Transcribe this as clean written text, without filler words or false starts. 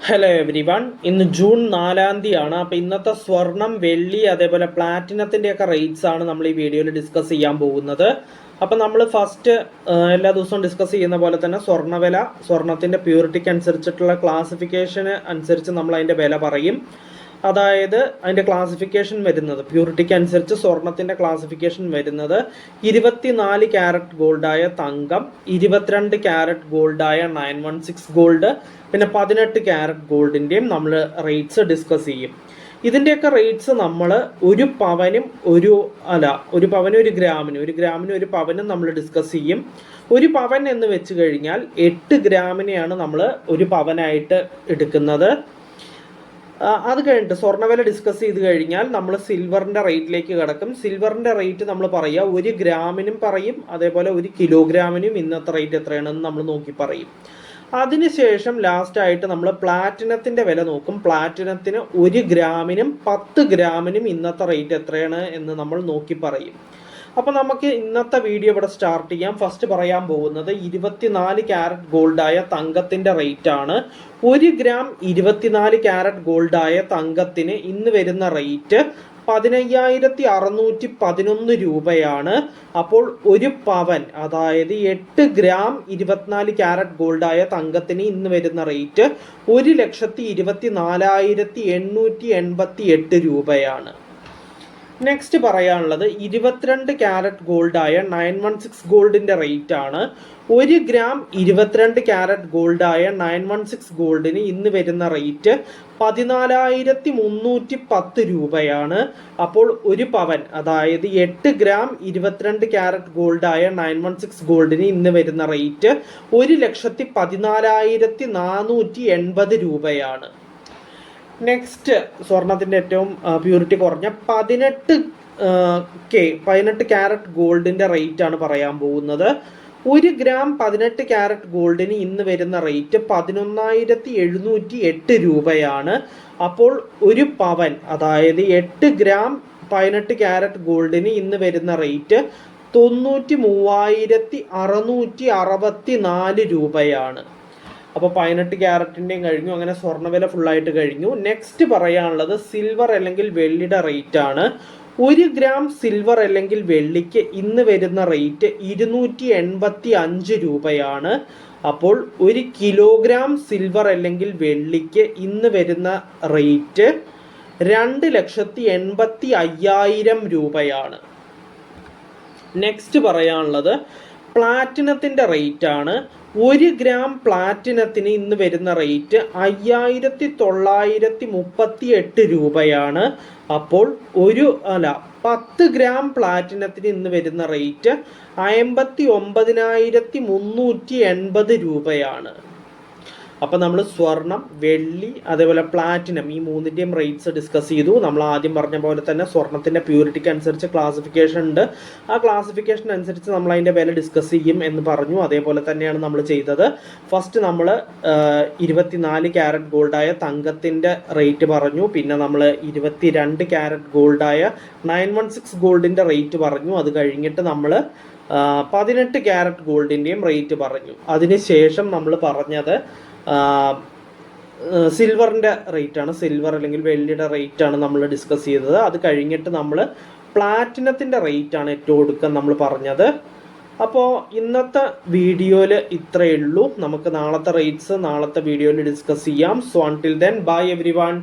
Hello every one, ഇന്ന് June 4 അപ്പോൾ ഇന്നത്തെ സ്വർണം, വെള്ളി, അതേപോലെ പ്ലാറ്റിനത്തിൻ്റെയൊക്കെ റേറ്റ്സ് ആണ് നമ്മൾ ഈ വീഡിയോയിൽ ഡിസ്കസ് ചെയ്യാൻ പോകുന്നത്. അപ്പോൾ നമ്മൾ ഫസ്റ്റ് എല്ലാ ദിവസവും ഡിസ്കസ് ചെയ്യുന്ന പോലെ തന്നെ സ്വർണ്ണവില, സ്വർണത്തിൻ്റെ പ്യൂരിറ്റിക്ക് അനുസരിച്ചിട്ടുള്ള ക്ലാസിഫിക്കേഷന് അനുസരിച്ച് നമ്മൾ അതിൻ്റെ വില പറയും. അതായത് അതിൻ്റെ ക്ലാസിഫിക്കേഷൻ വരുന്നത്, പ്യൂരിറ്റിക്ക് അനുസരിച്ച് സ്വർണത്തിൻ്റെ ക്ലാസിഫിക്കേഷൻ വരുന്നത് 24 ക്യാരറ്റ് ഗോൾഡായ തങ്കം, 22 ക്യാരറ്റ് ഗോൾഡായ 916 ഗോൾഡ്, പിന്നെ 18 ക്യാരറ്റ് ഗോൾഡിൻ്റെയും നമ്മൾ റേറ്റ്സ് ഡിസ്കസ് ചെയ്യും. ഇതിൻ്റെയൊക്കെ റേറ്റ്സ് നമ്മൾ ഒരു പവനും ഒരു ഗ്രാമിനും ഒരു പവനും നമ്മൾ ഡിസ്കസ് ചെയ്യും. ഒരു പവൻ എന്ന് വെച്ച് കഴിഞ്ഞാൽ 8 ഗ്രാമിനെയാണ് നമ്മൾ ഒരു പവനായിട്ട് എടുക്കുന്നത്. അത് കഴിഞ്ഞിട്ട് സ്വർണ്ണവില ഡിസ്കസ് ചെയ്ത് കഴിഞ്ഞാൽ നമ്മൾ സിൽവറിൻ്റെ റേറ്റിലേക്ക് കിടക്കും. സിൽവറിൻ്റെ റേറ്റ് നമ്മൾ പറയുക 1 ഗ്രാമിനും പറയും, അതേപോലെ 1 കിലോഗ്രാമിനും ഇന്നത്തെ റേറ്റ് എത്രയാണെന്ന് നമ്മൾ നോക്കി പറയും. അതിനുശേഷം ലാസ്റ്റായിട്ട് നമ്മൾ പ്ലാറ്റിനത്തിൻ്റെ വില നോക്കും. പ്ലാറ്റിനത്തിന് 1 ഗ്രാമിനും 10 ഗ്രാമിനും ഇന്നത്തെ റേറ്റ് എത്രയാണ് എന്ന് നമ്മൾ നോക്കി പറയും. അപ്പോൾ നമുക്ക് ഇന്നത്തെ വീഡിയോ ഇവിടെ സ്റ്റാർട്ട് ചെയ്യാം. ഫസ്റ്റ് പറയാൻ പോകുന്നത് 24 ക്യാരറ്റ് ഗോൾഡായ തങ്കത്തിൻ്റെ റേറ്റ് ആണ്. 1 ഗ്രാം 24 ക്യാരറ്റ് ഗോൾഡായ തങ്കത്തിന് ഇന്ന് വരുന്ന റേറ്റ് 15,611 രൂപയാണ്. അപ്പോൾ ഒരു പവൻ, അതായത് 8 ഗ്രാം 24 ക്യാരറ്റ് ഗോൾഡായ തങ്കത്തിന് ഇന്ന് വരുന്ന റേറ്റ് 1,24,888 രൂപയാണ്. നെക്സ്റ്റ് പറയാനുള്ളത് 22 ക്യാരറ്റ് ഗോൾഡായ 916 ഗോൾഡിൻ്റെ റേറ്റ് ആണ്. 1 ഗ്രാം 22 ക്യാരറ്റ് ഗോൾഡായ 916 ഗോൾഡിന് ഇന്ന് വരുന്ന റേറ്റ് 14,310 രൂപയാണ്. അപ്പോൾ ഒരു പവൻ, അതായത് 8 ഗ്രാം 22 ക്യാരറ്റ് ഗോൾഡായ 916 ഗോൾഡിന് ഇന്ന് വരുന്ന റേറ്റ് 1,14,480 രൂപയാണ്. നെക്സ്റ്റ് സ്വർണത്തിൻ്റെ ഏറ്റവും പ്യൂരിറ്റി കുറഞ്ഞ 18 ക്യാരറ്റ് ഗോൾഡിൻ്റെ റേറ്റ് ആണ് പറയാൻ പോകുന്നത്. 1 ഗ്രാം 18 ക്യാരറ്റ് ഗോൾഡിന് ഇന്ന് വരുന്ന റേറ്റ് 11,708 രൂപയാണ്. അപ്പോൾ ഒരു പവൻ, അതായത് 8 ഗ്രാം 18 ക്യാരറ്റ് ഗോൾഡിന് ഇന്ന് വരുന്ന റേറ്റ് 93,664 രൂപയാണ്. അപ്പോൾ 18 ക്യാരറ്റിൻ്റെയും കഴിഞ്ഞു. അങ്ങനെ സ്വർണ്ണവില ഫുള്ളായിട്ട് കഴിഞ്ഞു. നെക്സ്റ്റ് പറയാനുള്ളത് സിൽവർ അല്ലെങ്കിൽ വെള്ളിയുടെ റേറ്റ് ആണ്. 1 ഗ്രാം സിൽവർ അല്ലെങ്കിൽ വെള്ളിക്ക് ഇന്ന് വരുന്ന റേറ്റ് 285 രൂപയാണ്. അപ്പോൾ 1 കിലോഗ്രാം സിൽവർ അല്ലെങ്കിൽ വെള്ളിക്ക് ഇന്ന് വരുന്ന റേറ്റ് 2,85,000 രൂപയാണ്. നെക്സ്റ്റ് പറയാനുള്ളത് പ്ലാറ്റിനത്തിൻ്റെ റേറ്റ് ആണ്. 1 ഗ്രാം പ്ലാറ്റിനത്തിന് ഇന്ന് വരുന്ന റേറ്റ് 5,938 രൂപയാണ്. അപ്പോൾ 10 ഗ്രാം പ്ലാറ്റിനത്തിന് ഇന്ന് വരുന്ന റേറ്റ് 59,380 രൂപയാണ്. അപ്പോൾ നമ്മൾ സ്വർണം, വെള്ളി, അതേപോലെ പ്ലാറ്റിനം, ഈ മൂന്നിൻ്റെയും റേറ്റ്സ് ഡിസ്കസ് ചെയ്തു. നമ്മൾ ആദ്യം പറഞ്ഞ പോലെ തന്നെ സ്വർണത്തിൻ്റെ പ്യൂരിറ്റിക്ക് അനുസരിച്ച് ക്ലാസിഫിക്കേഷൻ ഉണ്ട്. ആ ക്ലാസിഫിക്കേഷൻ അനുസരിച്ച് നമ്മൾ അതിൻ്റെ വില ഡിസ്കസ് ചെയ്യും എന്ന് പറഞ്ഞു. അതേപോലെ തന്നെയാണ് നമ്മൾ ചെയ്തത്. ഫസ്റ്റ് നമ്മൾ 24 ക്യാരറ്റ് ഗോൾഡായ തങ്കത്തിൻ്റെ റേറ്റ് പറഞ്ഞു. പിന്നെ നമ്മൾ 22 ക്യാരറ്റ് ഗോൾഡായ 916 ഗോൾഡിൻ്റെ റേറ്റ് പറഞ്ഞു. അത് കഴിഞ്ഞിട്ട് നമ്മൾ 18 ക്യാരറ്റ് ഗോൾഡിൻ്റെയും റേറ്റ് പറഞ്ഞു. അതിനുശേഷം നമ്മൾ പറഞ്ഞത് സിൽവറിൻ്റെ റേറ്റാണ്. സിൽവർ അല്ലെങ്കിൽ വെള്ളിയുടെ റേറ്റാണ് നമ്മൾ ഡിസ്കസ് ചെയ്തത്. അത് കഴിഞ്ഞിട്ട് നമ്മൾ പ്ലാറ്റിനത്തിൻ്റെ റേറ്റാണ് ഏറ്റവും ഒടുക്കം നമ്മൾ പറഞ്ഞത്. അപ്പോൾ ഇന്നത്തെ വീഡിയോയിൽ ഇത്രയേ ഉള്ളൂ. നമുക്ക് നാളത്തെ റേറ്റ്സ് നാളത്തെ വീഡിയോയിൽ ഡിസ്കസ് ചെയ്യാം. So until then bye every one.